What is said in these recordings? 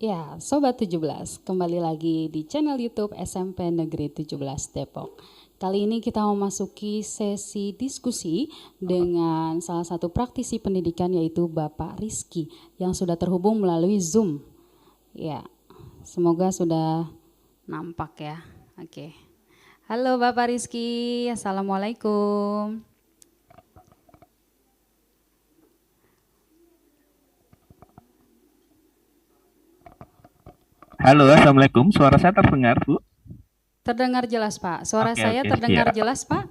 Ya, Sobat 17, kembali lagi di channel YouTube SMP Negeri 17 Depok. Kali ini kita memasuki sesi diskusi dengan salah satu praktisi pendidikan yaitu Bapak Rizky yang sudah terhubung melalui Zoom. Ya, semoga sudah nampak ya. Oke. Halo Bapak Rizky, Assalamualaikum. Halo, Assalamualaikum. Suara saya terdengar, Bu? Terdengar jelas Pak, suara Oke, saya oke, terdengar siap. jelas Pak?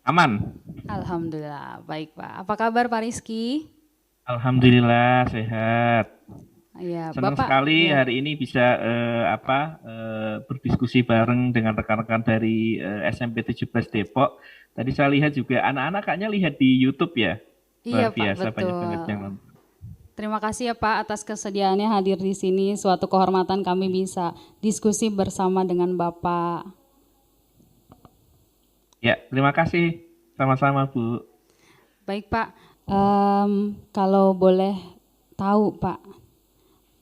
Aman. Alhamdulillah, baik Pak. Apa kabar Pak Rizky? Alhamdulillah, sehat. Ya, Senang Bapak, sekali ya. hari ini bisa berdiskusi bareng dengan rekan-rekan dari SMP 17 Depok. Tadi saya lihat juga anak-anak kayaknya lihat di YouTube ya. Iya Luar Pak, biasa, banyak betul. banget yang nonton. Terima kasih ya Pak atas kesediaannya hadir di sini. Suatu kehormatan kami bisa diskusi bersama dengan Bapak. Ya, terima kasih. Sama-sama, Bu. Baik Pak, kalau boleh tahu Pak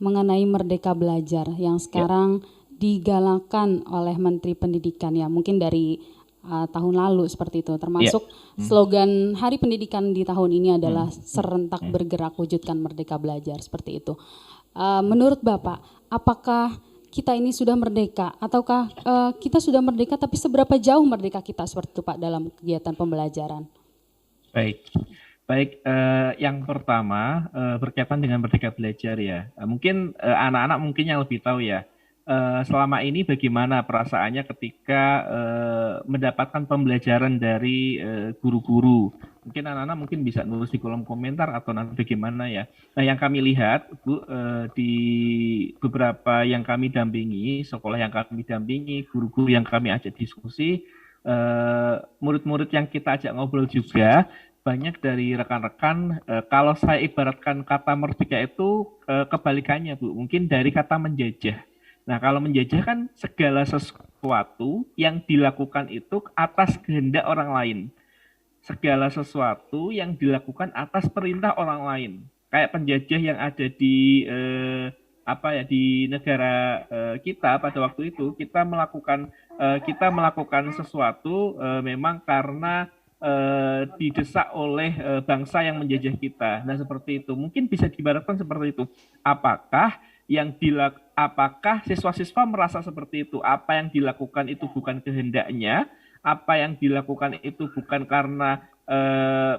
mengenai Merdeka Belajar yang Ya. sekarang digalakan oleh Menteri Pendidikan ya, mungkin dari tahun lalu seperti itu. Ya. Termasuk Hmm. slogan Hari Pendidikan di tahun ini adalah Hmm. serentak Hmm. bergerak wujudkan Merdeka Belajar seperti itu. Menurut Bapak, apakah kita ini sudah merdeka ataukah kita sudah merdeka tapi seberapa jauh merdeka kita seperti itu Pak dalam kegiatan pembelajaran? Baik. Baik, yang pertama berkaitan dengan Merdeka Belajar ya. Mungkin anak-anak mungkin yang lebih tahu ya. Selama ini bagaimana perasaannya ketika mendapatkan pembelajaran dari guru-guru. Mungkin anak-anak mungkin bisa nulis di kolom komentar atau nanti bagaimana ya. Nah, yang kami lihat, Bu, di beberapa yang kami dampingi, sekolah yang kami dampingi, guru-guru yang kami ajak diskusi, murid-murid yang kita ajak ngobrol juga, banyak dari rekan-rekan, kalau saya ibaratkan kata merdeka itu kebalikannya, Bu. Mungkin dari kata menjajah. Nah, kalau menjajah kan segala sesuatu yang dilakukan itu atas kehendak orang lain. Segala sesuatu yang dilakukan atas perintah orang lain. Kayak penjajah yang ada di di negara kita pada waktu itu, kita melakukan sesuatu memang karena didesak oleh bangsa yang menjajah kita. Nah, seperti itu. Mungkin bisa diibaratkan seperti itu. Apakah siswa-siswa merasa seperti itu? Apa yang dilakukan itu bukan kehendaknya? Apa yang dilakukan itu bukan karena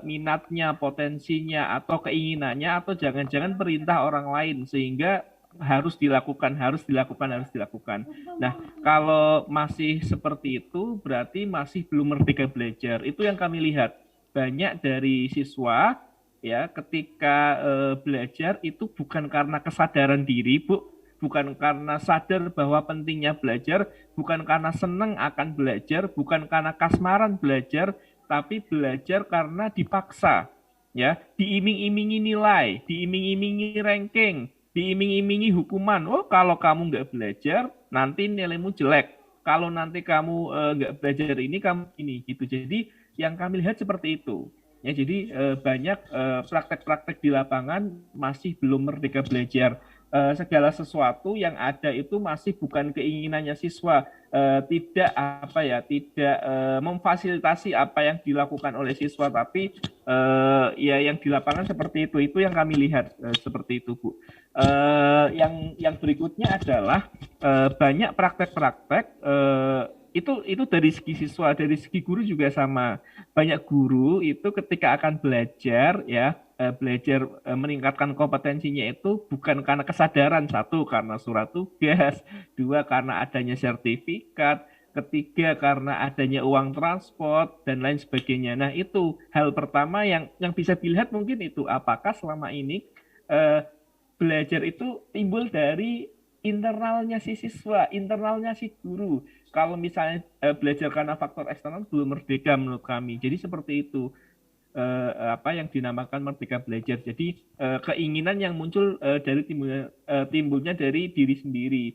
minatnya, potensinya, atau keinginannya, atau jangan-jangan perintah orang lain sehingga harus dilakukan, harus dilakukan, harus dilakukan. Nah, kalau masih seperti itu, berarti masih belum merdeka belajar. Itu yang kami lihat. Banyak dari siswa ya ketika belajar itu bukan karena kesadaran diri, Bu, bukan karena sadar bahwa pentingnya belajar, bukan karena senang akan belajar, bukan karena kasmaran belajar, tapi belajar karena dipaksa, ya, diiming-imingi nilai, diiming-imingi ranking, diiming-imingi hukuman. Oh, kalau kamu nggak belajar, nanti nilaimu jelek. Kalau nanti kamu nggak belajar ini, kamu ini gitu. Jadi yang kami lihat seperti itu. Ya, jadi banyak praktek-praktek di lapangan masih belum merdeka belajar. Segala sesuatu yang ada itu masih bukan keinginannya siswa, tidak memfasilitasi apa yang dilakukan oleh siswa, tapi ya yang di lapangan seperti itu yang kami lihat seperti itu, Bu. Yang berikutnya adalah banyak praktek-praktek itu dari segi siswa, dari segi guru juga sama. Banyak guru itu ketika akan belajar ya, belajar meningkatkan kompetensinya itu bukan karena kesadaran, satu karena surat tugas, dua karena adanya sertifikat, ketiga karena adanya uang transport dan lain sebagainya. Nah, itu hal pertama yang bisa dilihat, mungkin itu apakah selama ini eh, belajar itu timbul dari internalnya si siswa, internalnya si guru. Kalau misalnya belajar karena faktor eksternal, belum merdeka menurut kami. Jadi seperti itu apa yang dinamakan merdeka belajar. Jadi keinginan yang muncul dari timbulnya dari diri sendiri.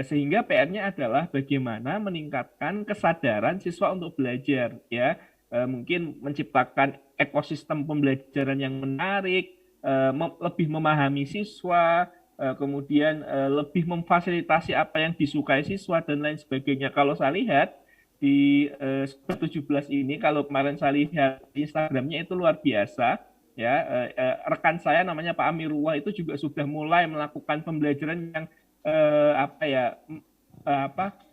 Sehingga PR-nya adalah bagaimana meningkatkan kesadaran siswa untuk belajar, ya. Mungkin menciptakan ekosistem pembelajaran yang menarik, lebih memahami siswa, kemudian lebih memfasilitasi apa yang disukai siswa dan lain sebagainya. Kalau saya lihat di 17 ini, kalau kemarin saya lihat Instagramnya itu luar biasa ya. Rekan saya namanya Pak Amirullah itu juga sudah mulai melakukan pembelajaran yang apa ya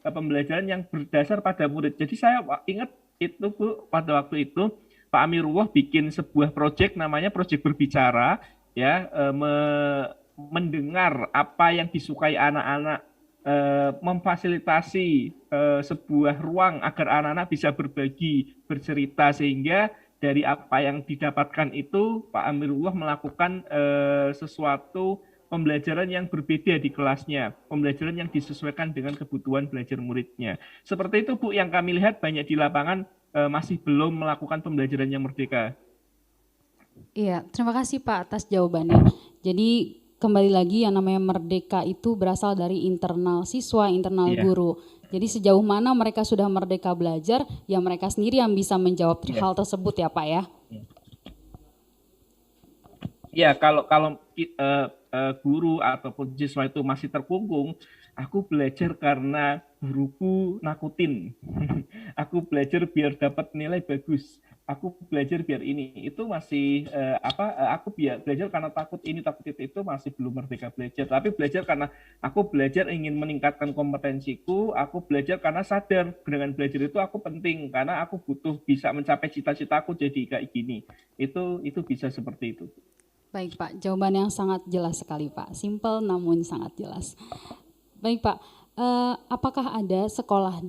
pembelajaran yang berdasar pada murid. Jadi saya ingat itu Bu, pada waktu itu Pak Amirullah bikin sebuah proyek namanya proyek berbicara ya, mendengar apa yang disukai anak-anak, memfasilitasi sebuah ruang agar anak-anak bisa berbagi, bercerita, sehingga dari apa yang didapatkan itu Pak Amirullah melakukan sesuatu pembelajaran yang berbeda di kelasnya, pembelajaran yang disesuaikan dengan kebutuhan belajar muridnya. Seperti itu Bu, yang kami lihat banyak di lapangan masih belum melakukan pembelajaran yang merdeka. Iya, terima kasih Pak atas jawabannya. Jadi kembali lagi yang namanya merdeka itu berasal dari internal siswa, internal guru. Jadi sejauh mana mereka sudah merdeka belajar, ya mereka sendiri yang bisa menjawab hal tersebut ya Pak ya. Ya, kalau guru ataupun siswa itu masih terkungkung, aku belajar karena guruku nakutin. Aku belajar biar dapat nilai bagus. Aku belajar biar ini. Itu masih aku belajar karena takut ini, takut itu masih belum merdeka belajar. Tapi belajar karena aku belajar ingin meningkatkan kompetensiku, aku belajar karena sadar dengan belajar itu aku penting karena aku butuh bisa mencapai cita-citaku jadi kayak gini. Itu bisa seperti itu. Baik Pak, jawaban yang sangat jelas sekali Pak. Simple namun sangat jelas. Baik Pak, apakah ada sekolah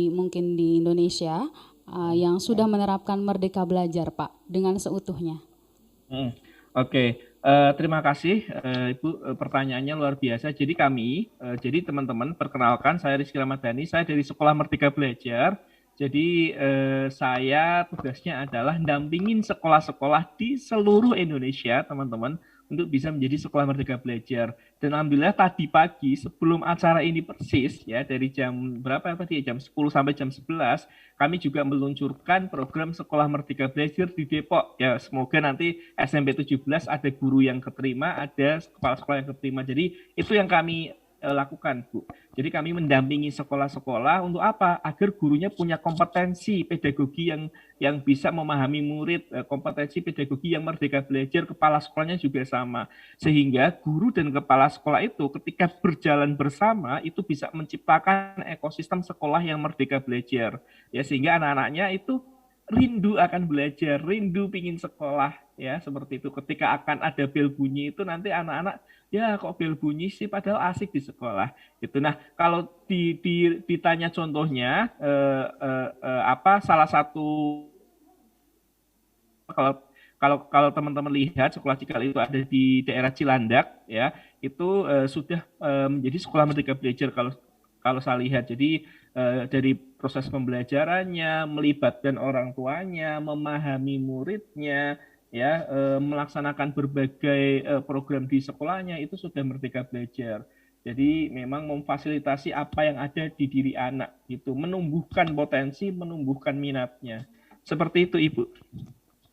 mungkin di Indonesia yang sudah menerapkan merdeka belajar Pak dengan seutuhnya? Oke. Terima kasih Ibu, pertanyaannya luar biasa. Jadi jadi teman-teman, perkenalkan saya Rizky Ramadhani, saya dari Sekolah Merdeka Belajar. Jadi saya tugasnya adalah dampingin sekolah-sekolah di seluruh Indonesia, teman-teman, untuk bisa menjadi Sekolah Merdeka Belajar. Dan alhamdulillah tadi pagi sebelum acara ini persis ya, dari jam berapa tadi? Jam 10 sampai jam 11, kami juga meluncurkan program Sekolah Merdeka Belajar di Depok. Ya, semoga nanti SMP 17 ada guru yang keterima, ada kepala sekolah yang keterima. Jadi itu yang kami lakukan, Bu. Jadi kami mendampingi sekolah-sekolah untuk apa? Agar gurunya punya kompetensi pedagogi yang bisa memahami murid, kompetensi pedagogi yang merdeka belajar, kepala sekolahnya juga sama. Sehingga guru dan kepala sekolah itu ketika berjalan bersama itu bisa menciptakan ekosistem sekolah yang merdeka belajar. Ya, sehingga anak-anaknya itu rindu akan belajar, rindu pingin sekolah, ya seperti itu. Ketika akan ada bel bunyi itu nanti anak-anak, ya kok bel bunyi sih padahal asik di sekolah. Gitu. Nah, kalau ditanya contohnya salah satu, kalau teman-teman lihat sekolah Cikal itu ada di daerah Cilandak, ya itu sudah menjadi sekolah merdeka belajar kalau saya lihat. Jadi dari proses pembelajarannya, melibatkan orang tuanya, memahami muridnya, ya melaksanakan berbagai program di sekolahnya, itu sudah merdeka belajar. Jadi memang memfasilitasi apa yang ada di diri anak, itu menumbuhkan potensi, menumbuhkan minatnya. Seperti itu, Ibu.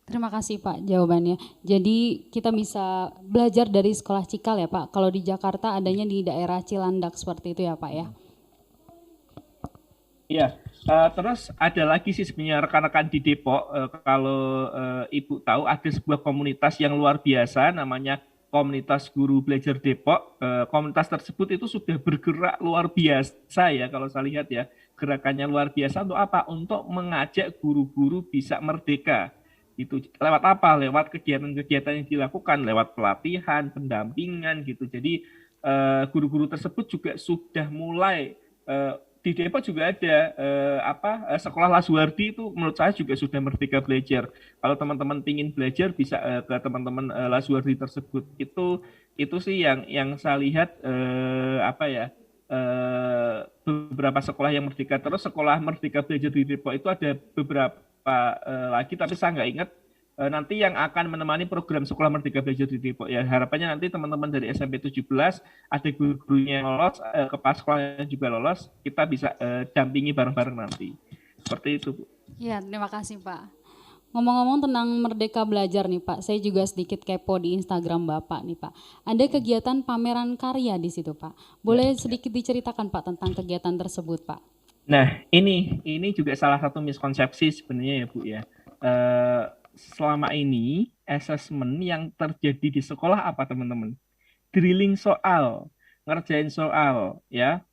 Terima kasih Pak jawabannya. Jadi kita bisa belajar dari sekolah Cikal ya Pak. Kalau di Jakarta adanya di daerah Cilandak seperti itu ya Pak ya. Iya, terus ada lagi sih sebenarnya rekan-rekan di Depok, kalau Ibu tahu ada sebuah komunitas yang luar biasa namanya Komunitas Guru Belajar Depok. Komunitas tersebut itu sudah bergerak luar biasa ya kalau saya lihat ya. Gerakannya luar biasa untuk apa? Untuk mengajak guru-guru bisa merdeka. Itu lewat apa? Lewat kegiatan-kegiatan yang dilakukan, lewat pelatihan, pendampingan gitu. Jadi guru-guru tersebut juga sudah mulai di Depok juga ada sekolah Laswardi, itu menurut saya juga sudah merdeka belajar. Kalau teman-teman ingin belajar bisa ke teman-teman Laswardi tersebut. Itu sih yang saya lihat beberapa sekolah yang merdeka. Terus sekolah merdeka belajar di Depok itu ada beberapa lagi, tapi saya nggak ingat. Nanti yang akan menemani program Sekolah Merdeka Belajar di Depok ya, harapannya nanti teman-teman dari SMP 17 ada guru-gurunya yang lolos, kepala sekolahnya juga lolos, kita bisa dampingi bareng-bareng nanti. Seperti itu, Bu. Ya, terima kasih Pak. Ngomong-ngomong tentang Merdeka Belajar nih Pak, saya juga sedikit kepo di Instagram Bapak nih Pak. Ada kegiatan pameran karya di situ Pak. Boleh sedikit diceritakan Pak tentang kegiatan tersebut Pak? Nah, ini juga salah satu miskonsepsi sebenarnya ya Bu ya. Eh, Selama ini asesmen yang terjadi di sekolah apa teman-teman? Drilling soal, ngerjain soal, ya.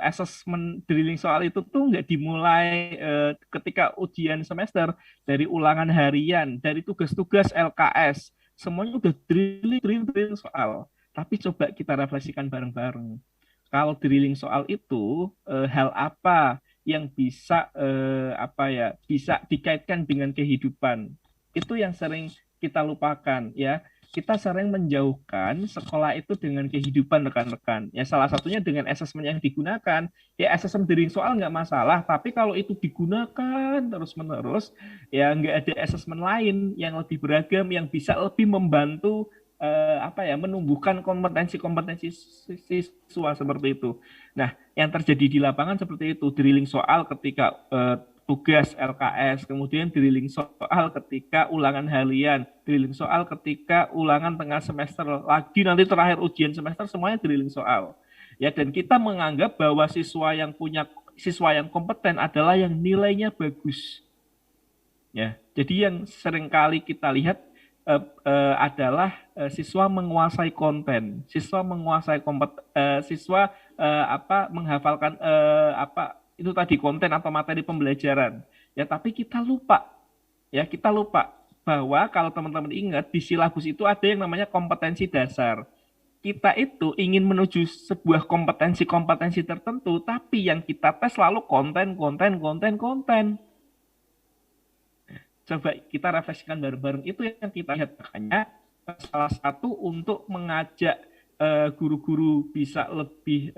Asesmen drilling soal itu tuh nggak dimulai ketika ujian semester, dari ulangan harian, dari tugas-tugas LKS, semuanya udah drilling soal. Tapi coba kita refleksikan bareng-bareng. Kalau drilling soal itu, hal apa yang bisa apa ya, bisa dikaitkan dengan kehidupan? Itu yang sering kita lupakan, ya. Kita sering menjauhkan sekolah itu dengan kehidupan rekan-rekan. Ya salah satunya dengan asesmen yang digunakan. Ya asesmen drilling soal nggak masalah, tapi kalau itu digunakan terus-menerus, ya nggak ada asesmen lain yang lebih beragam, yang bisa lebih membantu apa ya, menumbuhkan kompetensi-kompetensi siswa seperti itu. Nah, yang terjadi di lapangan seperti itu, drilling soal ketika tugas LKS, kemudian drilling soal ketika ulangan harian, drilling soal ketika ulangan tengah semester, lagi nanti terakhir ujian semester, semuanya drilling soal. Ya, dan kita menganggap bahwa siswa yang kompeten adalah yang nilainya bagus. Ya, jadi yang sering kali kita lihat adalah siswa menguasai konten, siswa menguasai siswa menghafalkan apa itu tadi, konten atau materi pembelajaran. Ya, tapi kita lupa bahwa kalau teman-teman ingat di silabus itu ada yang namanya kompetensi dasar. Kita itu ingin menuju sebuah kompetensi-kompetensi tertentu, tapi yang kita tes selalu konten. Coba kita refleksikan bareng-bareng, itu yang kita lihat. Makanya salah satu untuk mengajak guru-guru bisa lebih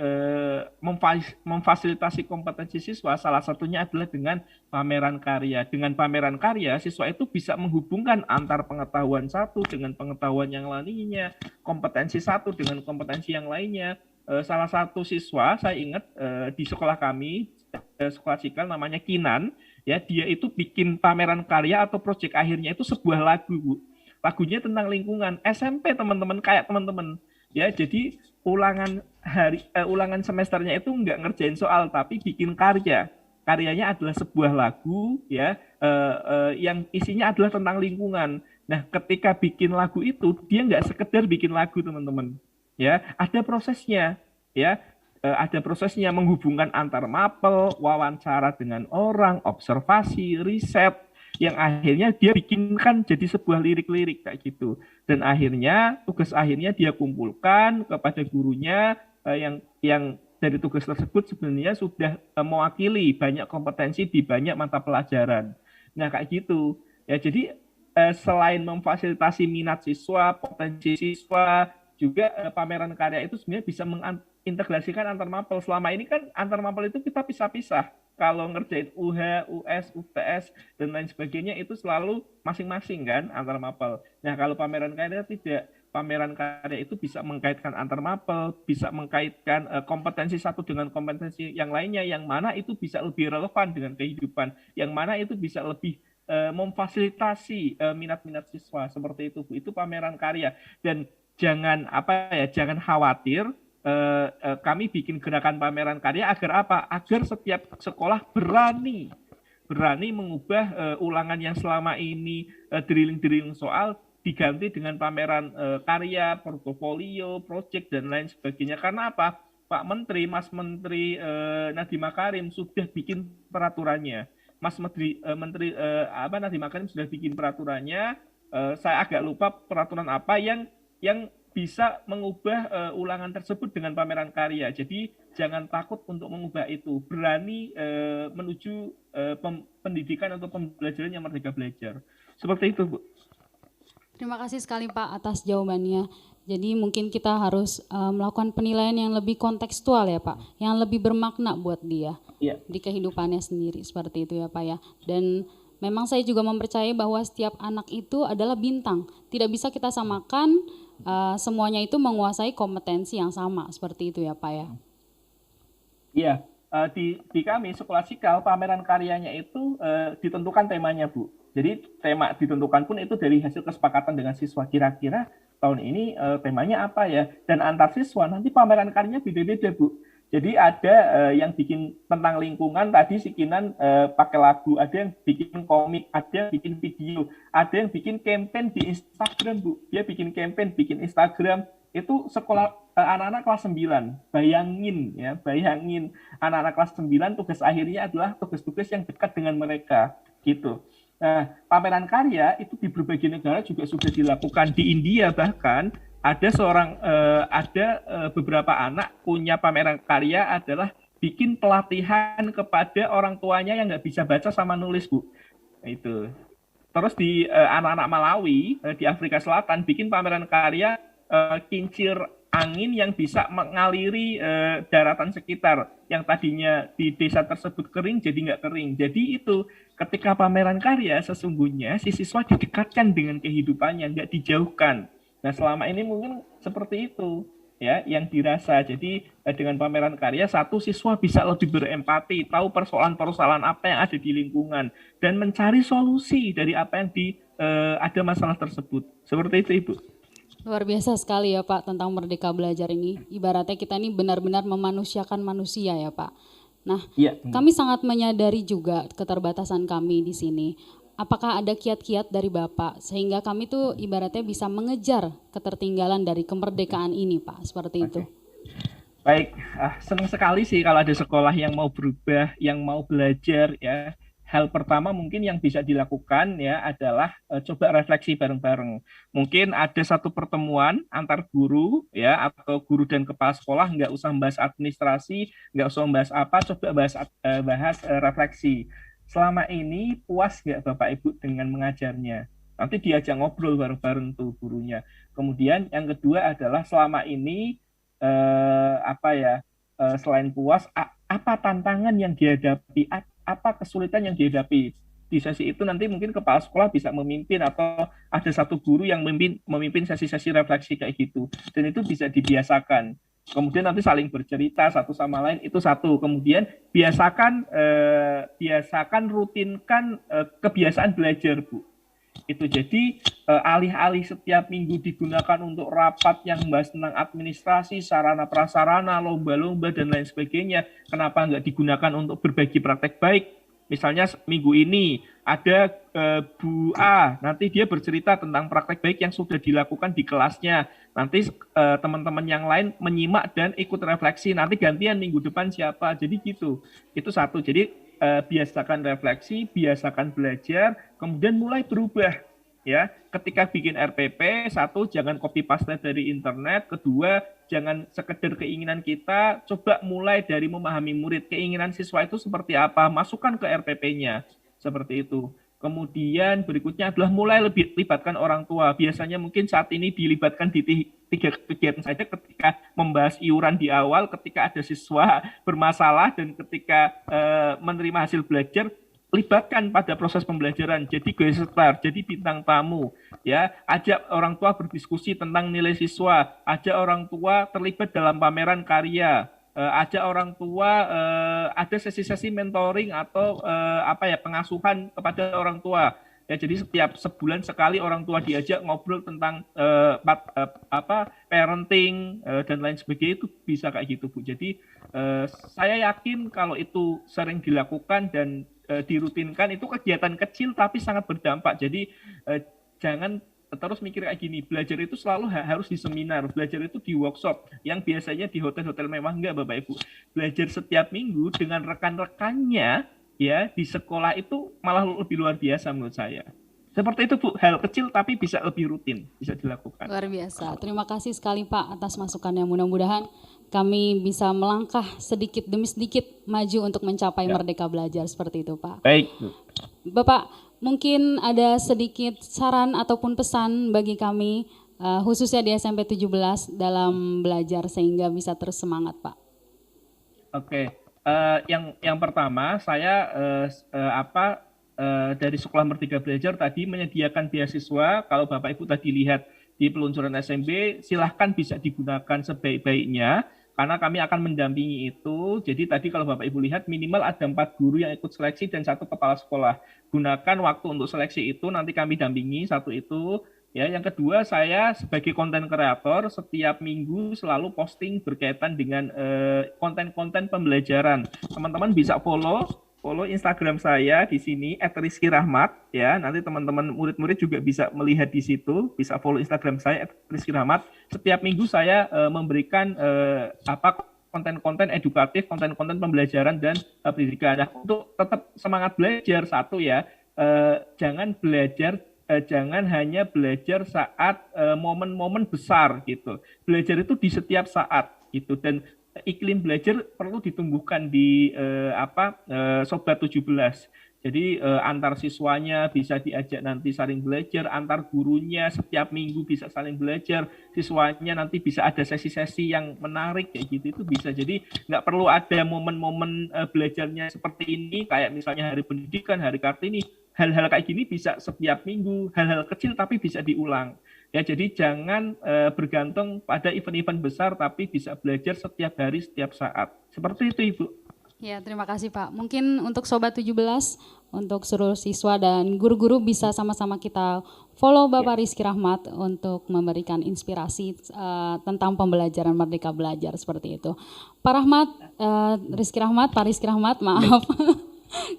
memfasilitasi kompetensi siswa, salah satunya adalah dengan pameran karya. Dengan pameran karya, siswa itu bisa menghubungkan antar pengetahuan satu dengan pengetahuan yang lainnya, kompetensi satu dengan kompetensi yang lainnya. Salah satu siswa, saya ingat di sekolah kami, sekolah Cikal, namanya Kinan, ya, dia itu bikin pameran karya atau proyek akhirnya itu sebuah lagu, Bu. Lagunya tentang lingkungan. SMP teman-teman, kayak teman-teman, ya. Jadi ulangan semesternya itu nggak ngerjain soal, tapi bikin karya. Karyanya adalah sebuah lagu, ya, yang isinya adalah tentang lingkungan. Nah, ketika bikin lagu itu, dia nggak sekedar bikin lagu, teman-teman, ya, ada prosesnya, ya. Ada prosesnya, menghubungkan antar mapel, wawancara dengan orang, observasi, riset, yang akhirnya dia bikinkan jadi sebuah lirik-lirik kayak gitu. Dan akhirnya tugas akhirnya dia kumpulkan kepada gurunya, yang dari tugas tersebut sebenarnya sudah mewakili banyak kompetensi di banyak mata pelajaran. Nah, kayak gitu. Ya, jadi selain memfasilitasi minat siswa, potensi siswa, juga pameran karya itu sebenarnya bisa mengintegrasikan antar mapel. Selama ini kan antar mapel itu kita pisah-pisah. Kalau ngerjain UH, US, UTS, dan lain sebagainya itu selalu masing-masing kan antar mapel. Nah, kalau pameran karya tidak. Pameran karya itu bisa mengkaitkan antar mapel, bisa mengkaitkan kompetensi satu dengan kompetensi yang lainnya, yang mana itu bisa lebih relevan dengan kehidupan, yang mana itu bisa lebih memfasilitasi minat-minat siswa seperti itu, Bu. Itu pameran karya. Dan jangan khawatir, kami bikin gerakan pameran karya agar apa? Agar setiap sekolah berani mengubah ulangan yang selama ini drilling soal diganti dengan pameran karya, portofolio, proyek, dan lain sebagainya. Karena apa? Pak Menteri, Mas Menteri Nadiem Makarim sudah bikin peraturannya. Mas Menteri Nadiem Makarim sudah bikin peraturannya. Saya agak lupa peraturan apa yang bisa mengubah ulangan tersebut dengan pameran karya. Jadi jangan takut untuk mengubah itu. Berani menuju pendidikan atau pembelajaran yang merdeka belajar. Seperti itu, Bu. Terima kasih sekali Pak atas jawabannya. Jadi mungkin kita harus melakukan penilaian yang lebih kontekstual ya Pak, yang lebih bermakna buat dia di kehidupannya sendiri, seperti itu ya Pak ya. Dan memang saya juga mempercayai bahwa setiap anak itu adalah bintang. Tidak bisa kita samakan semuanya itu menguasai kompetensi yang sama, seperti itu ya Pak ya. Iya, di kami sekolah Cikal, pameran karyanya itu ditentukan temanya, Bu. Jadi tema ditentukan pun itu dari hasil kesepakatan dengan siswa, kira-kira tahun ini temanya apa ya, dan antar siswa nanti pameran karyanya beda-beda Bu. Jadi ada yang bikin tentang lingkungan, tadi si Kinan pakai lagu, ada yang bikin komik, ada yang bikin video, ada yang bikin campaign di Instagram Bu. Dia bikin campaign, bikin Instagram, itu sekolah anak-anak kelas 9. Bayangin anak-anak kelas 9 tugas akhirnya adalah tugas-tugas yang dekat dengan mereka gitu. Nah, pameran karya itu di berbagai negara juga sudah dilakukan. Di India bahkan ada beberapa anak punya pameran karya adalah bikin pelatihan kepada orang tuanya yang nggak bisa baca sama nulis Bu. Itu. Terus di anak-anak Malawi di Afrika Selatan bikin pameran karya kincir angin yang bisa mengaliri daratan sekitar yang tadinya di desa tersebut kering jadi nggak kering. Jadi itu ketika pameran karya sesungguhnya si siswa didekatkan dengan kehidupannya, nggak dijauhkan. Nah selama ini mungkin seperti itu ya yang dirasa. Jadi dengan pameran karya satu siswa bisa lebih berempati, tahu persoalan-persoalan apa yang ada di lingkungan dan mencari solusi dari apa yang ada masalah tersebut. Seperti itu Ibu. Luar biasa sekali ya Pak tentang Merdeka Belajar ini. Ibaratnya kita ini benar-benar memanusiakan manusia ya Pak. Nah, ya. Kami sangat menyadari juga keterbatasan kami di sini. Apakah ada kiat-kiat dari Bapak sehingga kami tuh ibaratnya bisa mengejar ketertinggalan dari kemerdekaan ini Pak, seperti itu? Baik, senang sekali sih kalau ada sekolah yang mau berubah, yang mau belajar ya. Hal pertama mungkin yang bisa dilakukan ya adalah coba refleksi bareng-bareng. Mungkin ada satu pertemuan antar guru ya atau guru dan kepala sekolah, nggak usah membahas administrasi, nggak usah membahas apa, coba bahas refleksi. Selama ini puas nggak Bapak Ibu dengan mengajarnya? Nanti diajak ngobrol bareng-bareng tuh gurunya. Kemudian yang kedua adalah selama ini selain puas, apa tantangan yang dihadapi? Apa kesulitan yang dihadapi di sesi itu? Nanti mungkin kepala sekolah bisa memimpin atau ada satu guru yang memimpin sesi-sesi refleksi kayak gitu, dan itu bisa dibiasakan. Kemudian nanti saling bercerita satu sama lain, itu satu. Kemudian biasakan rutinkan kebiasaan belajar Bu. Itu jadi alih-alih setiap minggu digunakan untuk rapat yang membahas tentang administrasi, sarana prasarana, lomba-lomba dan lain sebagainya, kenapa nggak digunakan untuk berbagi praktek baik? Misalnya minggu ini ada Bu A, nanti dia bercerita tentang praktek baik yang sudah dilakukan di kelasnya. Nanti teman-teman yang lain menyimak dan ikut refleksi. Nanti gantian minggu depan siapa. Jadi gitu. Itu satu. Jadi biasakan refleksi, biasakan belajar, kemudian mulai berubah. Ya, ketika bikin RPP, satu jangan copy paste dari internet, kedua jangan sekedar keinginan kita, coba mulai dari memahami murid, keinginan siswa itu seperti apa, masukkan ke RPP-nya, seperti itu. Kemudian berikutnya adalah mulai lebih libatkan orang tua. Biasanya mungkin saat ini dilibatkan di 3 kegiatan saja, ketika membahas iuran di awal, ketika ada siswa bermasalah, dan ketika menerima hasil belajar, libatkan pada proses pembelajaran, jadi guest star, jadi bintang tamu, ya, ajak orang tua berdiskusi tentang nilai siswa, ajak orang tua terlibat dalam pameran karya, ajak orang tua ada sesi-sesi mentoring atau pengasuhan kepada orang tua. Ya, jadi setiap sebulan sekali orang tua diajak ngobrol tentang parenting dan lain sebagainya, itu bisa kayak gitu Bu. Jadi saya yakin kalau itu sering dilakukan dan dirutinkan, itu kegiatan kecil tapi sangat berdampak. Jadi jangan terus mikir kayak gini, belajar itu selalu harus di seminar, belajar itu di workshop yang biasanya di hotel-hotel mewah. Enggak Bapak Ibu, belajar setiap minggu dengan rekan-rekannya ya di sekolah itu malah lebih luar biasa menurut saya. Seperti itu Bu, hal kecil tapi bisa lebih rutin, bisa dilakukan. Luar biasa, terima kasih sekali Pak atas masukannya. Mudah-mudahan kami bisa melangkah sedikit demi sedikit maju untuk mencapai Merdeka Belajar, seperti itu Pak. Baik. Bapak, mungkin ada sedikit saran ataupun pesan bagi kami, khususnya di SMP 17 dalam belajar sehingga bisa terus semangat Pak. Oke, yang pertama saya dari Sekolah Merdeka Belajar tadi menyediakan beasiswa. Kalau Bapak Ibu tadi lihat di peluncuran SMB, silahkan bisa digunakan sebaik-baiknya. karena kami akan mendampingi itu. Jadi tadi kalau Bapak Ibu lihat minimal ada 4 guru yang ikut seleksi dan 1 kepala sekolah. Gunakan waktu untuk seleksi itu, nanti kami dampingi 1 itu. Ya, yang kedua, saya sebagai konten kreator setiap minggu selalu posting berkaitan dengan konten-konten pembelajaran. Teman-teman bisa follow Instagram saya di sini @rizky_rahmat ya. Nanti teman-teman murid-murid juga bisa melihat di situ, bisa follow Instagram saya @rizky_rahmat. Setiap minggu saya memberikan konten-konten edukatif, konten-konten pembelajaran dan pendidikan. Nah, untuk tetap semangat belajar satu ya, jangan hanya belajar saat momen-momen besar gitu. Belajar itu di setiap saat gitu, dan iklim belajar perlu ditumbuhkan di Sobat 17. Jadi antar siswanya bisa diajak nanti saling belajar, antar gurunya setiap minggu bisa saling belajar, siswanya nanti bisa ada sesi-sesi yang menarik kayak gitu, itu bisa. Jadi nggak perlu ada momen-momen belajarnya seperti ini, kayak misalnya Hari Pendidikan, Hari Kartini. Hal-hal kayak gini bisa setiap minggu, hal-hal kecil tapi bisa diulang. Ya, jadi jangan bergantung pada event-event besar, tapi bisa belajar setiap hari, setiap saat. Seperti itu, Ibu. Ya, terima kasih Pak. Mungkin untuk Sobat 17, untuk seluruh siswa dan guru-guru bisa sama-sama kita follow Bapak Rizky Rahmat untuk memberikan inspirasi tentang pembelajaran Merdeka Belajar seperti itu. Pak Rahmat, Pak Rizky Rahmat, maaf.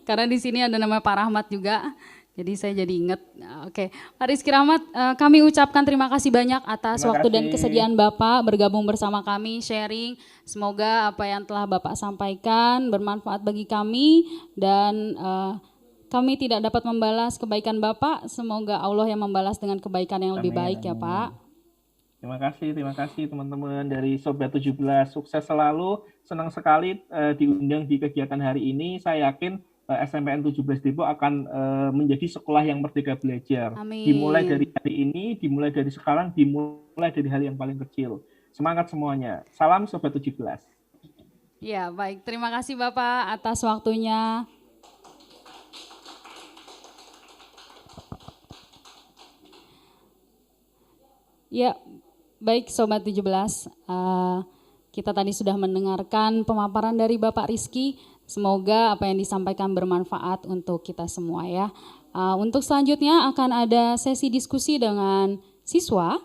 Karena di sini ada nama Pak Rahmat juga, jadi saya jadi ingat. Oke, Pak Rizky Rahmat, kami ucapkan terima kasih banyak atas waktu dan kesediaan Bapak bergabung bersama kami, sharing. Semoga apa yang telah Bapak sampaikan bermanfaat bagi kami, dan kami tidak dapat membalas kebaikan Bapak. Semoga Allah yang membalas dengan kebaikan yang lebih baik ya Pak. Terima kasih teman-teman dari Sobat 17. Sukses selalu, senang sekali diundang di kegiatan hari ini. Saya yakin SMPN 17 Depok akan menjadi sekolah yang merdeka belajar. Amin. Dimulai dari hari ini, dimulai dari sekarang, dimulai dari hal yang paling kecil. Semangat semuanya. Salam Sobat 17. Ya, baik. Terima kasih Bapak atas waktunya. Ya, baik Sobat 17, kita tadi sudah mendengarkan pemaparan dari Bapak Rizky. Semoga apa yang disampaikan bermanfaat untuk kita semua ya. Untuk selanjutnya akan ada sesi diskusi dengan siswa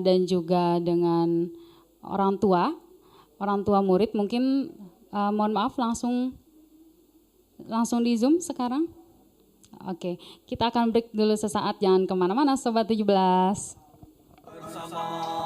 dan juga dengan orang tua murid. Mungkin mohon maaf langsung di Zoom sekarang. Oke, kita akan break dulu sesaat, jangan kemana-mana Sobat 17. Bersama